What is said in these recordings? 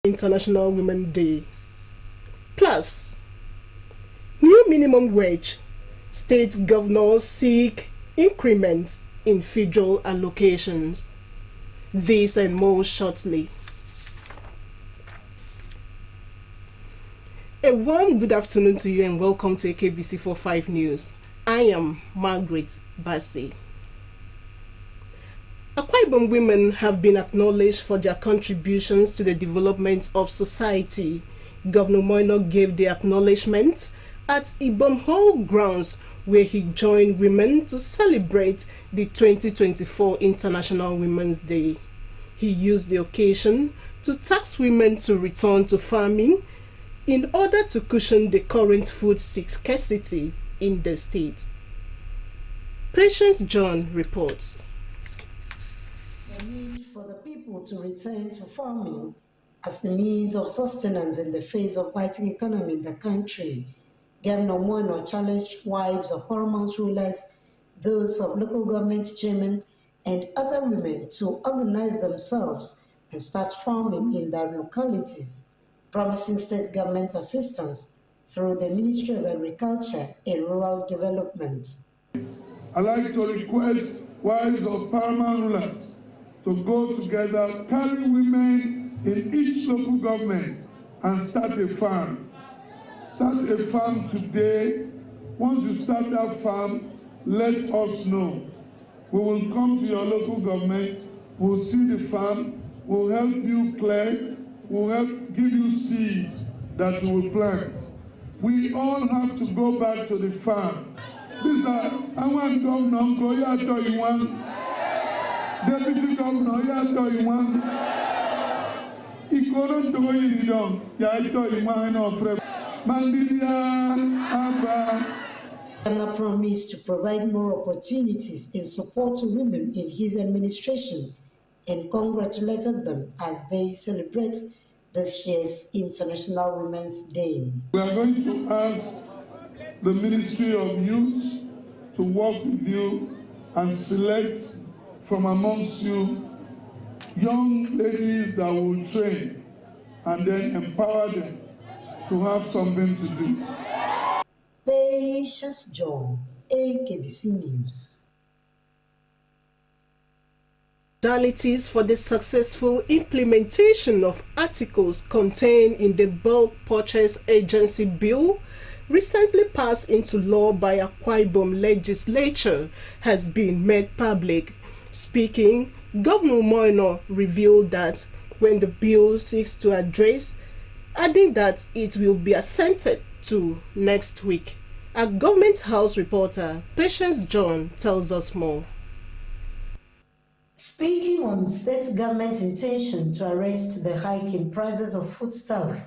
International Women's Day. Plus, new minimum wage. State governors seek increments in federal allocations. This and more shortly. A warm good afternoon to you and welcome to KBC 45 News. I am Margaret Bassi. Akwa Ibom women have been acknowledged for their contributions to the development of society. Governor Moino gave the acknowledgement at Ibom Hall grounds where he joined women to celebrate the 2024 International Women's Day. He used the occasion to task women to return to farming in order to cushion the current food scarcity in the state. Patience John reports. The need for the people to return to farming as the means of sustenance in the face of fighting economy in the country. Governor Moino challenged wives of paramount rulers, those of local government chairmen, and other women to organize themselves and start farming in their localities, promising state government assistance through the Ministry of Agriculture and Rural Development. I'd like to request wives of paramount rulers to go together, carry women in each local government and start a farm. Start a farm today. Once you start that farm, let us know. We will come to your local government, we'll see the farm, we'll help you clear, we'll help give you seed that you will plant. We all have to go back to the farm. These are, I want Governor Ngoya Toywan, Deputy Governor Toywan, Ikoron Toyin Dong, Toywan of Mandidia Abba. Governor promised to provide more opportunities and support to women in his administration and congratulated them as they celebrate this year's International Women's Day. We are going to ask the Ministry of Youth to work with you and select from amongst you young ladies that will train and then empower them to have something to do. Patience John, KBC News. Modalities for the successful implementation of articles contained in the Bulk Purchase Agency Bill recently passed into law by Akwa Ibom Legislature has been made public. Speaking, Governor Moino revealed that when the bill seeks to address, adding that it will be assented to next week. Our Government House reporter, Patience John, tells us more. Speaking on state government's intention to arrest the hike in prices of foodstuff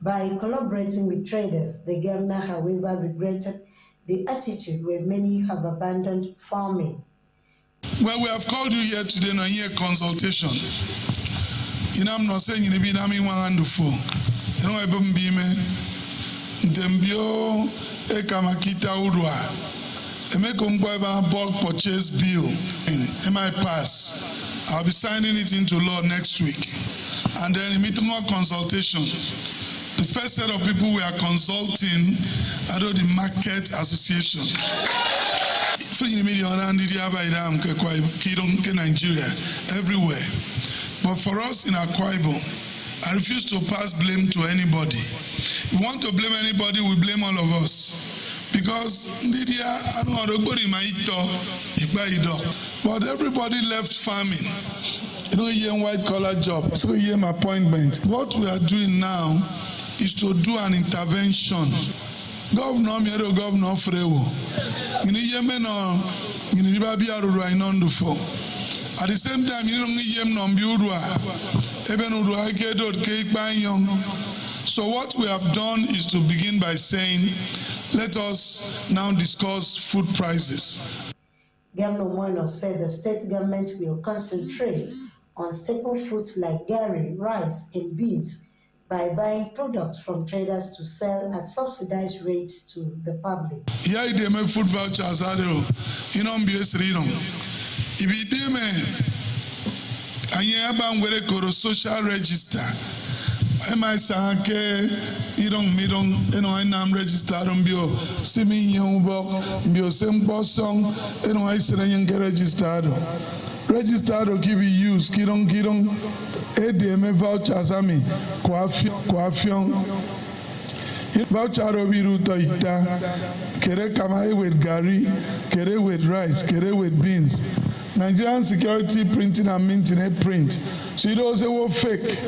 by collaborating with traders, the governor, however, regretted the attitude where many have abandoned farming. Well, we have called you here today on a consultation. I'm not saying you'll be naming one and four. I don't be me. Dembio Ekamakita Udwa. The bulk purchase bill in my pass. I'll be signing it into law next week. And then immediate more consultation. The first set of people we are consulting are the Market Association. Free media around Nigeria, everywhere. But for us in Akwa Ibom, I refuse to pass blame to anybody. If we want to blame anybody, we blame all of us. Because but everybody left farming. You don't hear white collar job, so hear my appointment. What we are doing now is to do an intervention. Governor Governor Frewo. In Yemen in Ribabia Ruinondufo. At the same time, you don't hear Nombiudwa. Even Udwa Kedot Cake by Young. So what we have done is to begin by saying, let us now discuss food prices. Governor Moino said the state government will concentrate on staple foods like gari, rice, and beans by buying products from traders to sell at subsidized rates to the public. Yeah, they make food vouchers. You know, if you do, and you have a social register. I sanke idong I nam registered bio simi yumbo bio sembo song I seren get registered give you use kidong ADM vouchers ami kwafion voucher obiru to ita kere kama with gari kere with rice kere with beans. Nigerian security printing and minting a print. So it was a fake.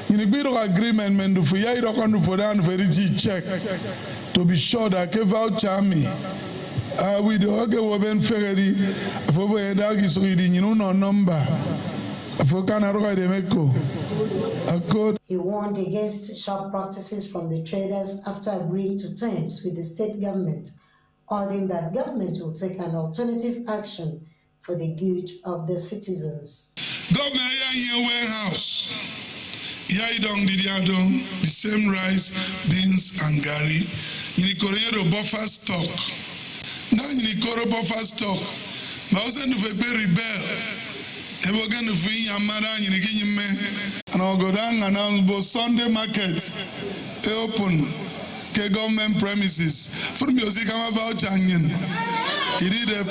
In a bit of agreement, men for ya for down very check to be sure that ke voucher me. We do okay woben ferry for boy dagi so no number. For Canada de Mexico. He warned against sharp practices from the traders after agreeing to terms with the state government, ordering that government will take an alternative action for the good of the citizens. Governor, here warehouse. The same rice, beans, and gari. In the buffer stock. Now in the buffer stock, Mausen of a rebel. Evogan of Yamara in the and I'll go down and announce Sunday market. They open government premises. For music, I'm about Changian. He did a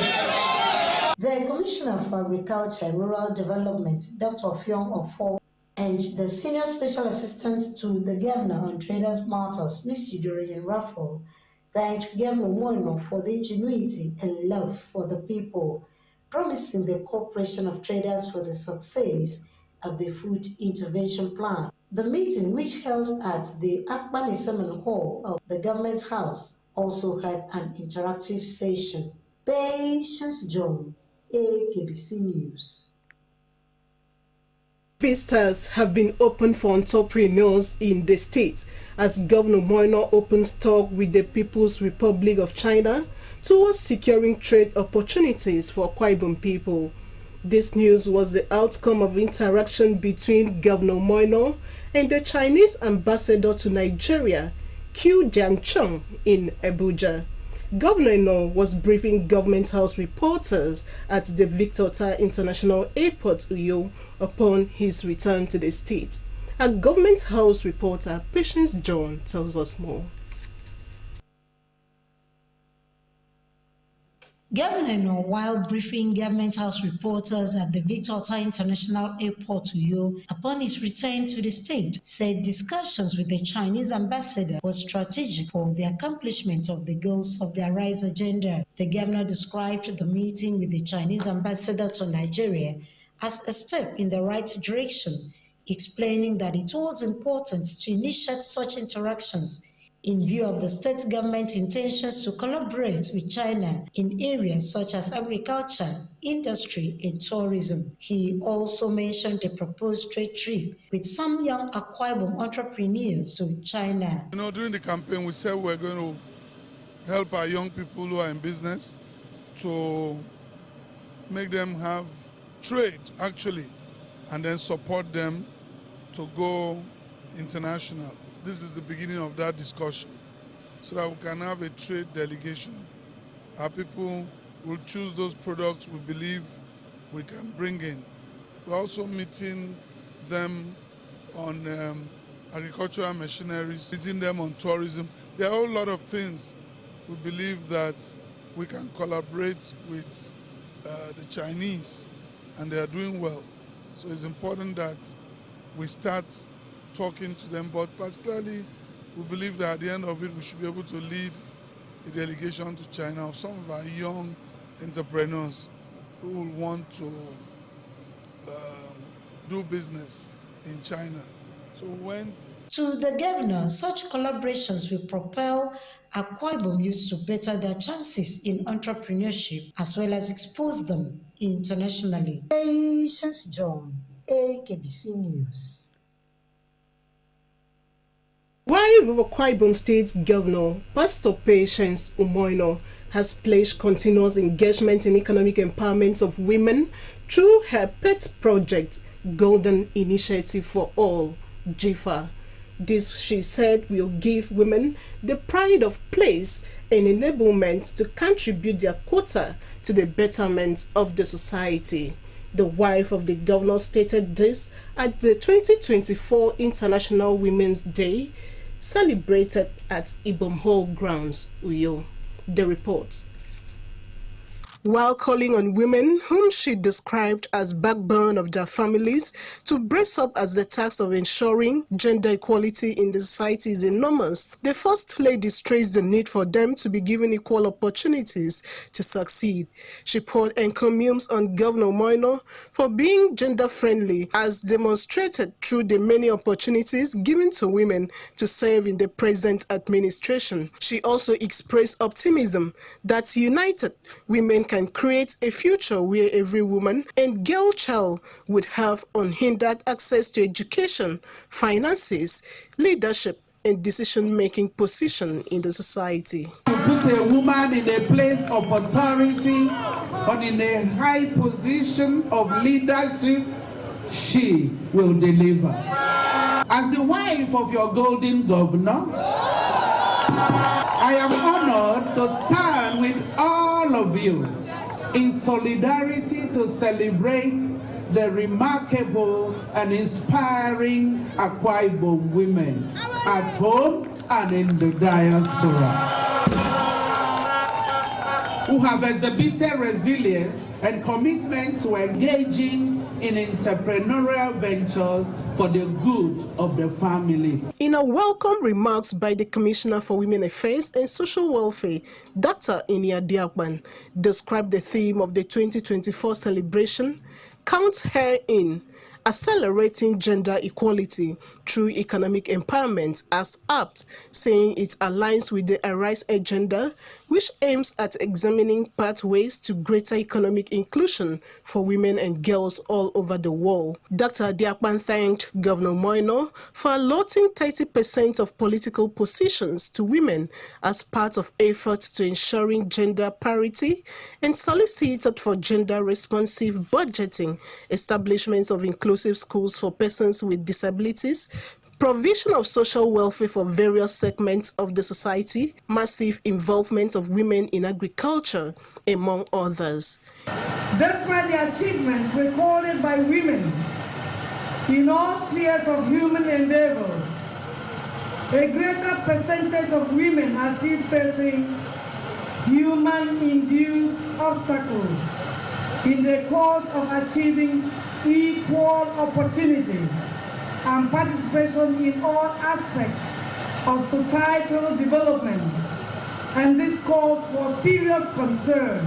The Commissioner for Agriculture and Rural Development, Dr. Fiong Ofo, and the Senior Special Assistant to the Governor on Traders Matters, Mr. Dorian Raffle, thanked Governor Moino for the ingenuity and love for the people, promising the cooperation of traders for the success of the food intervention plan. The meeting, which held at the Akbani Semen Hall of the Government House, also had an interactive session. Patience John, AKBC News. Vistas have been opened for entrepreneurs in the state as Governor Moino opens talk with the People's Republic of China towards securing trade opportunities for Akwa Ibom people. This news was the outcome of interaction between Governor Moino and the Chinese ambassador to Nigeria, Qiu Jiancheng, in Abuja. Governor No was briefing Government House reporters at the Victor Tai International Airport, Uyo, upon his return to the state. A Government House reporter, Patience John, tells us more. Governor No, while briefing Government House reporters at the Victor Tai International Airport, Uyo, upon his return to the state, said discussions with the Chinese ambassador was strategic for the accomplishment of the goals of the Arise agenda. The governor described the meeting with the Chinese ambassador to Nigeria as a step in the right direction, explaining that it was important to initiate such interactions in view of the state government's intentions to collaborate with China in areas such as agriculture, industry, and tourism. He also mentioned the proposed trade trip with some young Akwa Ibom entrepreneurs to China. During the campaign, we said we're going to help our young people who are in business to make them have trade, actually, and then support them to go international. This is the beginning of that discussion, so that we can have a trade delegation. Our people will choose those products we believe we can bring in. We're also meeting them on agricultural machineries, meeting them on tourism. There are a whole lot of things we believe that we can collaborate with the Chinese, and they are doing well. So it's important that we start talking to them, but particularly we believe that at the end of it we should be able to lead a delegation to China of some of our young entrepreneurs who will want to do business in China. So when to the governor, such collaborations will propel Akwa Ibom youth to better their chances in entrepreneurship as well as expose them internationally. Patience John, AKBC News. While Akwa Ibom State Governor Pastor Patience Umoino has pledged continuous engagement in economic empowerment of women through her pet project, Golden Initiative for All, GIFA. This, she said, will give women the pride of place and enablement to contribute their quota to the betterment of the society. The wife of the governor stated this at the 2024 International Women's Day celebrated at Ibom Hall grounds, Uyo. The report. While calling on women whom she described as backbone of their families to brace up as the task of ensuring gender equality in the society is enormous, the First Lady stressed the need for them to be given equal opportunities to succeed. She poured encomiums on Governor Moino for being gender-friendly, as demonstrated through the many opportunities given to women to serve in the present administration. She also expressed optimism that united women can create a future where every woman and girl child would have unhindered access to education, finances, leadership, and decision-making position in the society. To put a woman in a place of authority or in a high position of leadership, she will deliver. As the wife of your golden governor, I am honored to stand with all of you in solidarity to celebrate the remarkable and inspiring Akwa Ibom women at home and in the diaspora, who have exhibited resilience and commitment to engaging in entrepreneurial ventures for the good of the family. In a welcome remarks by the Commissioner for Women Affairs and Social Welfare, Dr. Inia Diakban described the theme of the 2024 celebration, Count Her In, accelerating gender equality through economic empowerment, as apt, saying it aligns with the Arise agenda, which aims at examining pathways to greater economic inclusion for women and girls all over the world. Dr. Diakban thanked Governor Moino for allotting 30% of political positions to women as part of efforts to ensuring gender parity, and solicited for gender-responsive budgeting, establishment of inclusive schools for persons with disabilities, provision of social welfare for various segments of the society, massive involvement of women in agriculture, among others. Despite the achievements recorded by women in all spheres of human endeavors, a greater percentage of women are still facing human-induced obstacles in the course of achieving equal opportunity and participation in all aspects of societal development, and this calls for serious concern.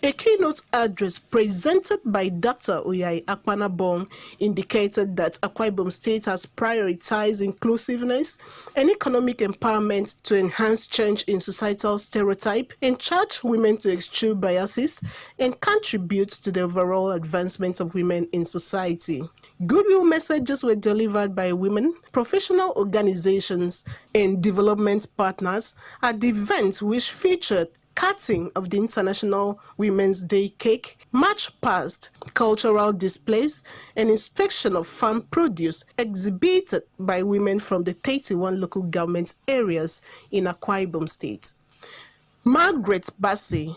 A keynote address presented by Dr. Uyai Akpanabong indicated that Akwa Ibom State has prioritized inclusiveness and economic empowerment to enhance change in societal stereotype, and charge women to eschew biases and contribute to the overall advancement of women in society. Goodwill messages were delivered by women, professional organizations, and development partners at the event, which featured cutting of the International Women's Day cake, march past, cultural displays, and inspection of farm produce exhibited by women from the 31 local government areas in Akwa Ibom State. Margaret Bassi,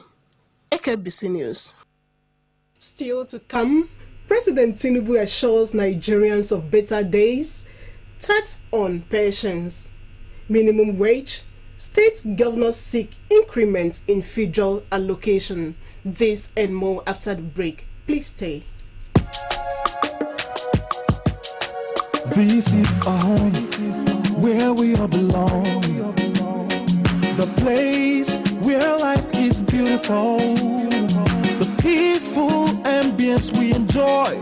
EKBC News. Still to come, President Tinubu assures Nigerians of better days, tax on pensions, minimum wage, state governors seek increments in federal allocation. This and more after the break. Please stay. This is our home, where we all belong. The place where life is beautiful. The peaceful ambience we enjoy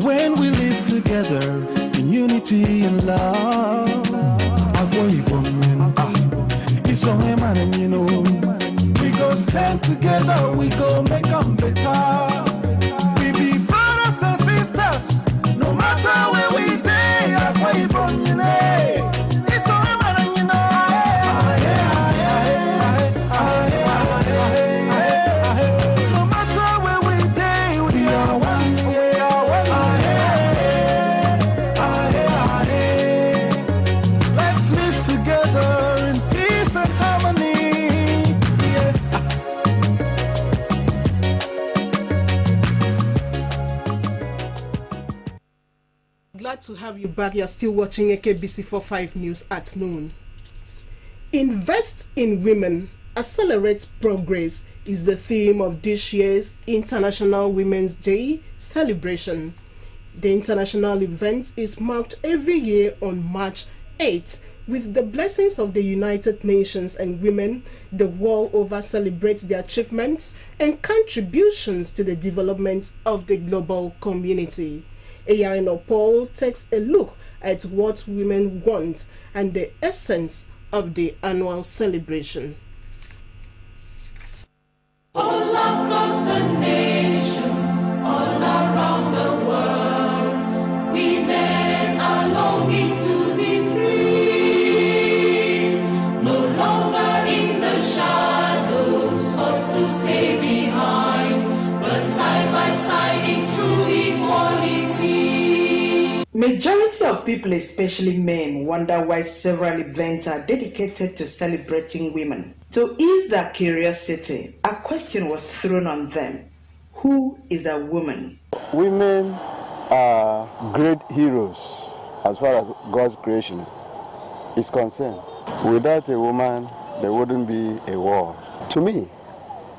when we live together in unity and love. It's on him and you know, we go stand together, we go make them better. We be brothers and sisters, no matter where we day. Akwa Ibom, you know, it's on him and you know. No matter where we day, we are one. We are one. Let's live together in peace and harmony. Yeah. to have you back. You're still watching AKBC45 News at noon. Invest in women, accelerate progress is the theme of this year's International Women's Day celebration. The international event is marked every year on March 8th with the blessings of the United Nations, and women the world over celebrate their achievements and contributions to the development of the global community. Eyarino Paul takes a look at what women want and the essence of the annual celebration. All across the nations, all around the world, women are longing to be free, no longer in the shadows, forced to stay behind, but side by side in true equality. Majority of people, especially men, wonder why several events are dedicated to celebrating women. To ease their curiosity, a question was thrown on them. Who is a woman? Women are great heroes as far as God's creation is concerned. Without a woman, there wouldn't be a war. To me,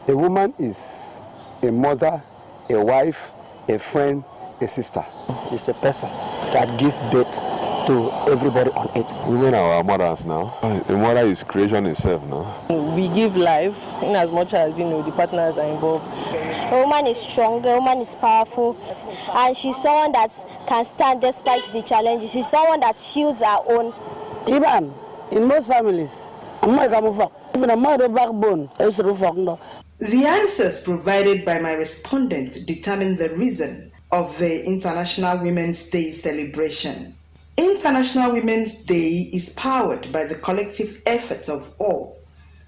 a woman is a mother, a wife, a friend, a sister. It's a person that gives birth to everybody on earth. Women are our mothers now. A mother is creation itself now. We give life in as much as the partners are involved. A woman is strong, a woman is powerful, and she's someone that can stand despite the challenges. She's someone that shields her own. Even in most families, even a mother backbone is the answers provided by my respondent determine the reason of the International Women's Day celebration. International Women's Day is powered by the collective efforts of all,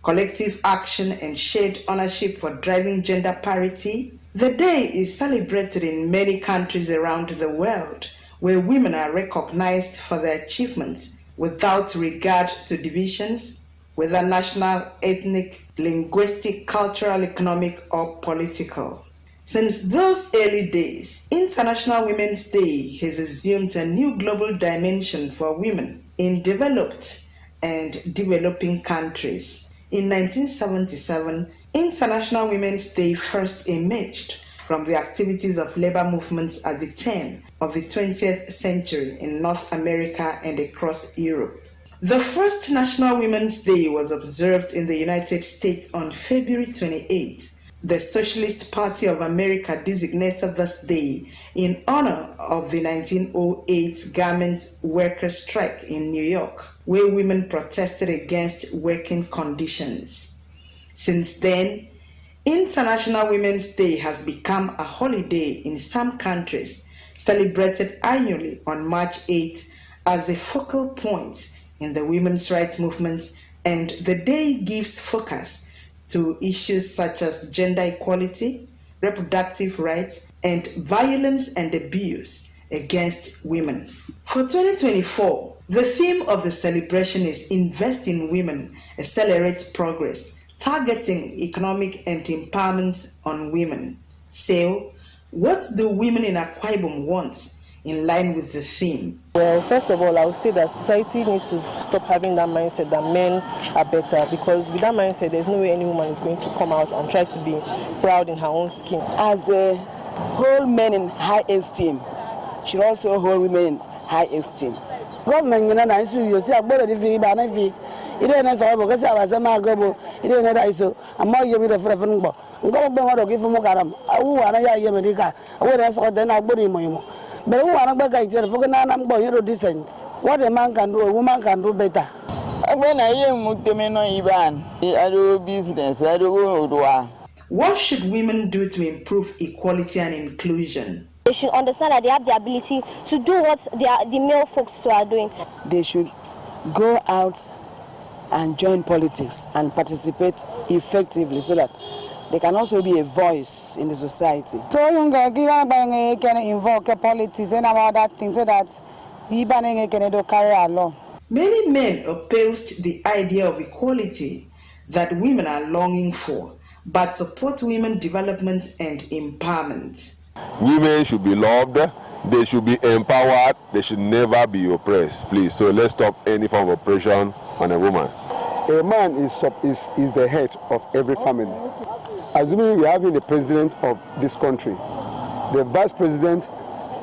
collective action and shared ownership for driving gender parity. The day is celebrated in many countries around the world, where women are recognized for their achievements without regard to divisions, whether national, ethnic, linguistic, cultural, economic, or political. Since those early days, International Women's Day has assumed a new global dimension for women in developed and developing countries. In 1977, International Women's Day first emerged from the activities of labor movements at the turn of the 20th century in North America and across Europe. The first National Women's Day was observed in the United States on February 28th. The Socialist Party of America designated this day in honor of the 1908 garment workers' strike in New York, where women protested against working conditions. Since then, International Women's Day has become a holiday in some countries, celebrated annually on March 8th as a focal point in the women's rights movement, and the day gives focus to issues such as gender equality, reproductive rights, and violence and abuse against women. For 2024, the theme of the celebration is Invest in Women, Accelerate Progress, targeting economic and empowerment on women. So, what do women in Akwa Ibom want in line with the theme? Well, first of all, I would say that society needs to stop having that mindset that men are better, because with that mindset, there's no way any woman is going to come out and try to be proud in her own skin. As the whole men in high esteem, should also hold women in high esteem. Government, you see, I'm going to be benefit. It ain't so because I was a man go. It ain't so. I'm more you with a friend. I'm going to give him a caram. I will want to hear America. I will ask what then I'll put him on. But who want to get it? I'm going to decent. What a man can do, a woman can do better. When I am with the men on Iran, I do business. I do. What should women do to improve equality and inclusion? They should understand that they have the ability to do what the male folks are doing. They should go out and join politics and participate effectively so that they can also be a voice in the society. So you can invoke politics and other things so that you can carry along. Many men opposed the idea of equality that women are longing for, but support women development and empowerment. Women should be loved, They should be empowered. They should never be oppressed, please. So let's stop any form of oppression on a woman. A man is the head of every family. Assuming we are having the president of this country, the vice president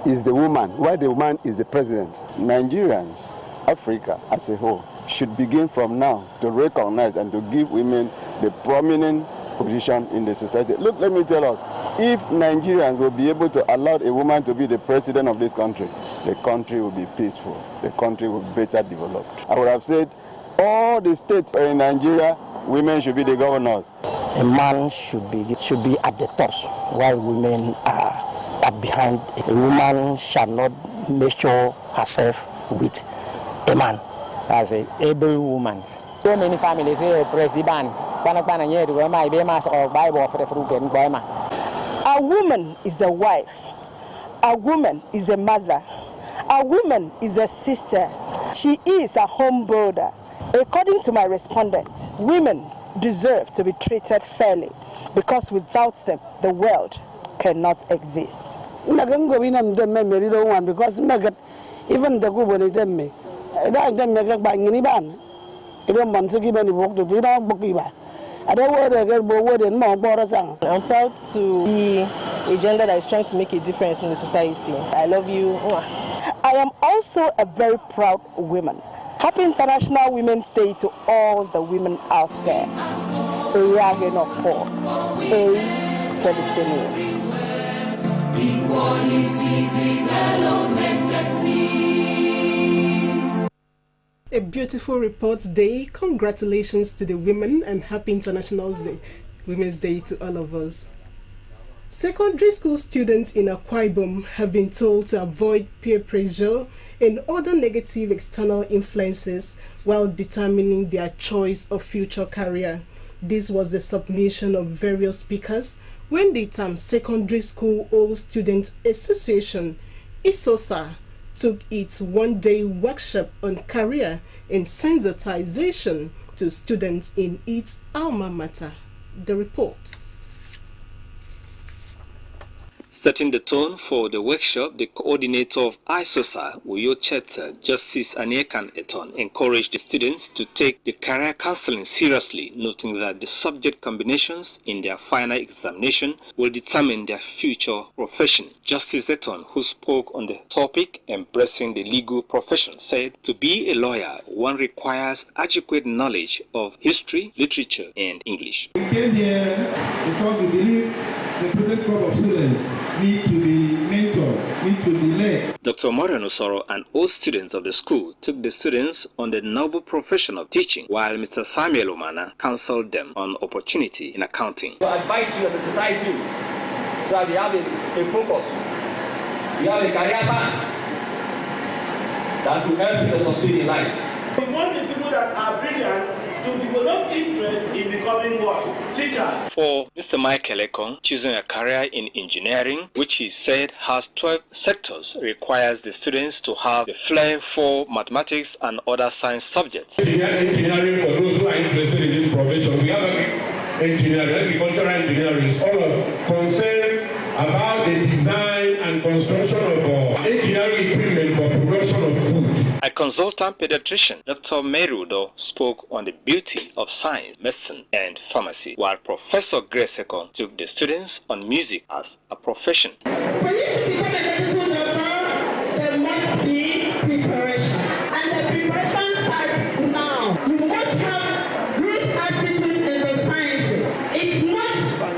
is the woman, while the woman is the president. Nigerians, Africa as a whole, should begin from now to recognize and to give women the prominent position in the society. Look, let me tell us, if Nigerians will be able to allow a woman to be the president of this country, the country will be peaceful, the country will be better developed. I would have said all the states in Nigeria, women should be the governors. A man should be at the top, while women are behind. A woman shall not measure herself with a man as an able woman. So many families say president. A woman is a wife. A woman is a mother. A woman is a sister. She is a home builder. According to my respondents, women deserve to be treated fairly because without them, the world cannot exist. Because even the good them me, I don't make a bang any ban. I don't want to give any work to be on Bokiba. I don't want to get bored and more borders. I'm proud to be a gender that is trying to make a difference in the society. I love you. I am also a very proud woman. Happy International Women's Day to all the women out there. Telestenians. Equality, development, and peace. A beautiful report day. Congratulations to the women and happy International Women's Day to all of us. Secondary school students in Akwa Ibom have been told to avoid peer pressure and other negative external influences while determining their choice of future career. This was the submission of various speakers when the term Secondary School All Students Association, ISOSA, took its one-day workshop on career and sensitization to students in its alma mater. The report. Setting the tone for the workshop, the coordinator of ISOSA, Uyo Cheta, Justice Aniekan Eton, encouraged the students to take the career counseling seriously, noting that the subject combinations in their final examination will determine their future profession. Justice Eton, who spoke on the topic, embracing the legal profession, said to be a lawyer, one requires adequate knowledge of history, literature, and English. We came here because we believe the present crop of students need to be mentored, need to be led. Dr. Marion Osoro and all students of the school took the students on the noble profession of teaching, while Mr. Samuel Omana counseled them on opportunity in accounting. To advise you, sensitize you, so that you have a focus, you have a career path that will help you to succeed in life. We want the people that are brilliant to develop interest in becoming what? Teachers. For Mr. Michael Ekong, choosing a career in engineering, which he said has 12 sectors, requires the students to have the flair for mathematics and other science subjects. Engineering, for those who are interested in this profession, we have engineering, agricultural engineering is all concerned about the design and construction of engineering equipment for production of food. A consultant pediatrician, Dr. Merudo, spoke on the beauty of science, medicine, and pharmacy, while Professor Grace Ekong took the students on music as a profession. For you to become a medical doctor, there must be preparation. And the preparation starts now. You must have good attitude in the sciences. It's not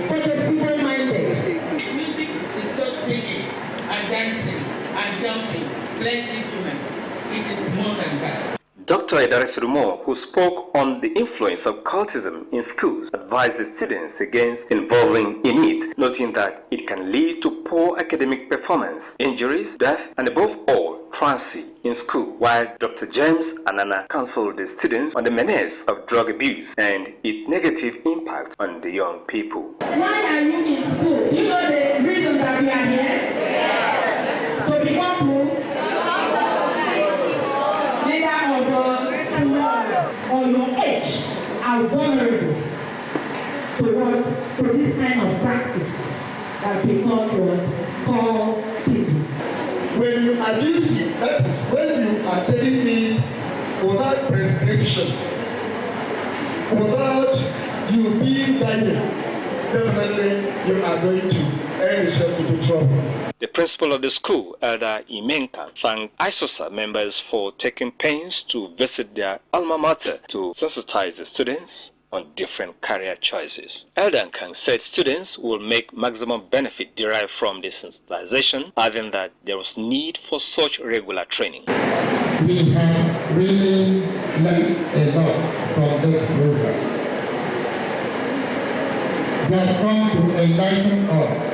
for the feeble-minded. Music is just singing and dancing and jumping, playing instruments. It is more than that. Dr. Idaris Rumo, who spoke on the influence of cultism in schools, advised the students against involving in it, noting that it can lead to poor academic performance, injuries, death, and above all, truancy in school, while Dr. James Anana counseled the students on the menace of drug abuse and its negative impact on the young people. Why are you in school? You know the reason that we are here? Yes. So become who? Or your age are vulnerable to this kind of practice that we call cultism. When you are using, that is when you are taking me without prescription, without you being guided, definitely you are going to end yourself into trouble. The principal of the school, Elder Imenka, thanked ISOSA members for taking pains to visit their alma mater to sensitize the students on different career choices. Elder Nkang said students will make maximum benefit derived from this sensitization, adding that there was need for such regular training. We have really learned a lot from this program. They have come to enlighten us.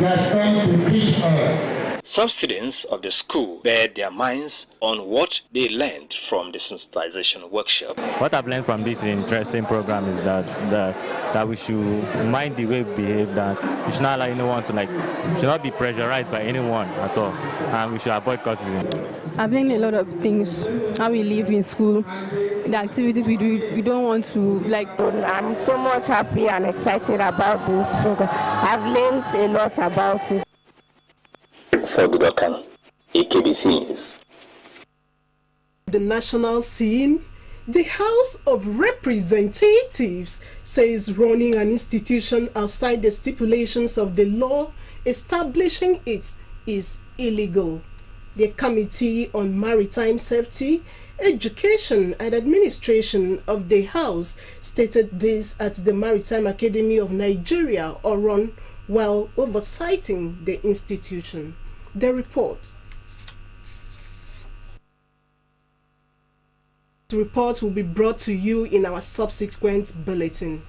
They have come to teach us. Some students of the school bared their minds on what they learned from the sensitization workshop. What I've learned from this interesting program is that we should mind the way we behave, that we should not allow anyone to should not be pressurized by anyone at all, and we should avoid causing. I've learned a lot of things, how we live in school, the activities we do. We don't want to I'm so much happy and excited about this program. I've learned a lot about it. For Dubakan, AKBC News. The national scene, the House of Representatives says running an institution outside the stipulations of the law establishing it is illegal. The Committee on Maritime Safety, Education and Administration of the House stated this at the Maritime Academy of Nigeria, Oron, while oversighting the institution. The report. The report will be brought to you in our subsequent bulletin.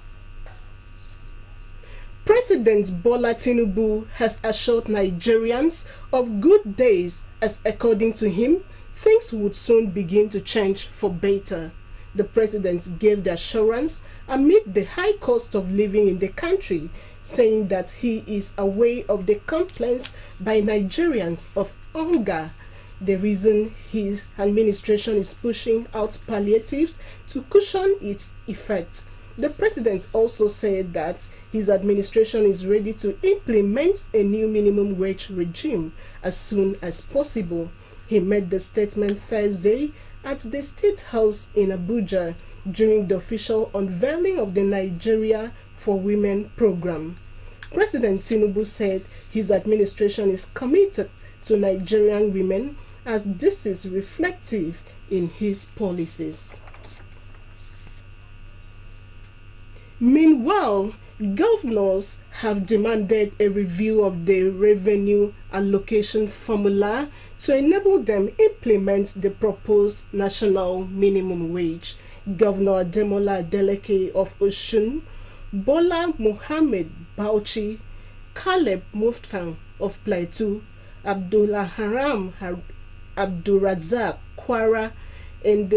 President Bola Tinubu has assured Nigerians of good days as, according to him, things would soon begin to change for better. The president gave the assurance amid the high cost of living in the country, saying that he is aware of the complaints by Nigerians of hunger. The reason his administration is pushing out palliatives to cushion its effects. The president also said that his administration is ready to implement a new minimum wage regime as soon as possible. He made the statement Thursday at the State House in Abuja during the official unveiling of the Nigeria for Women program. President Tinubu said his administration is committed to Nigerian women, as this is reflective in his policies. Meanwhile, governors have demanded a review of the revenue allocation formula to enable them implement the proposed national minimum wage. Governor Ademola Adeleke of Osun, Bola Mohammed Bauchi, Caleb Muftang of Plateau, Abdullah Haram Abdulrazak Kwara, and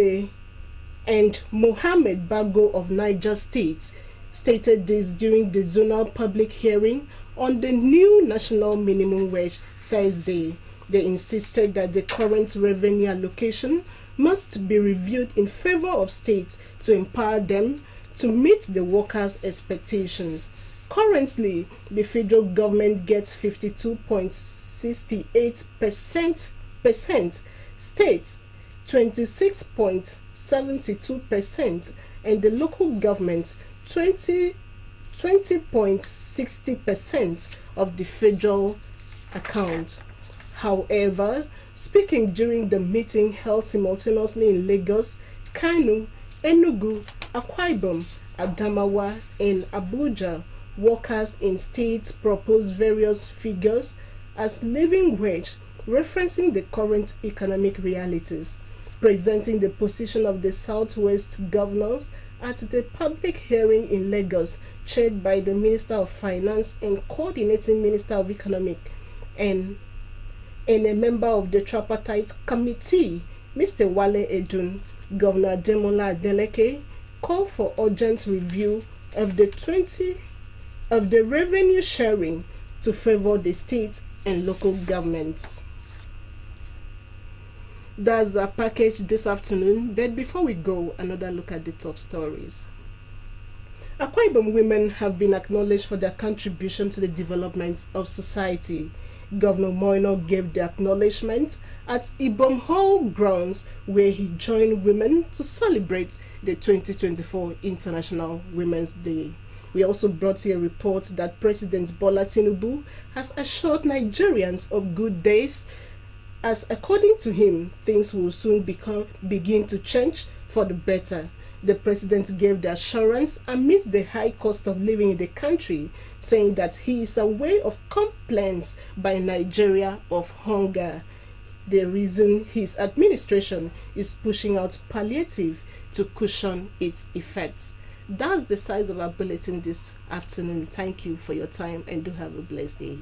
Mohammed Bago of Niger State stated this during the zonal public hearing on the new national minimum wage Thursday. They insisted that the current revenue allocation must be reviewed in favor of states to empower them to meet the workers' expectations. Currently, the federal government gets 52.68%, states 26.72%, and the local government 20.60% of the federal account. However, speaking during the meeting held simultaneously in Lagos, Kano, Enugu, Akwa Ibom, Adamawa, and Abuja, workers in states proposed various figures as living wage, referencing the current economic realities. Presenting the position of the Southwest governors at the public hearing in Lagos, chaired by the Minister of Finance and Coordinating Minister of Economic, and a member of the Tripartite Committee, Mr. Wale Edun, Governor Ademola Adeleke called for urgent review of the revenue sharing to favor the state and local governments. That's the package this afternoon, but before we go, another look at the top stories. Akwa Ibom women have been acknowledged for their contribution to the development of society. Governor Moino gave the acknowledgement at Ibom Hall grounds, where he joined women to celebrate the 2024 International Women's Day. We also brought you a report that President Bola Tinubu has assured Nigerians of good days, as according to him, things will soon begin to change for the better. The president gave the assurance amidst the high cost of living in the country, saying that he is aware of complaints by Nigeria of hunger. The reason his administration is pushing out palliative to cushion its effects. That's the size of our bulletin this afternoon. Thank you for your time and do have a blessed day.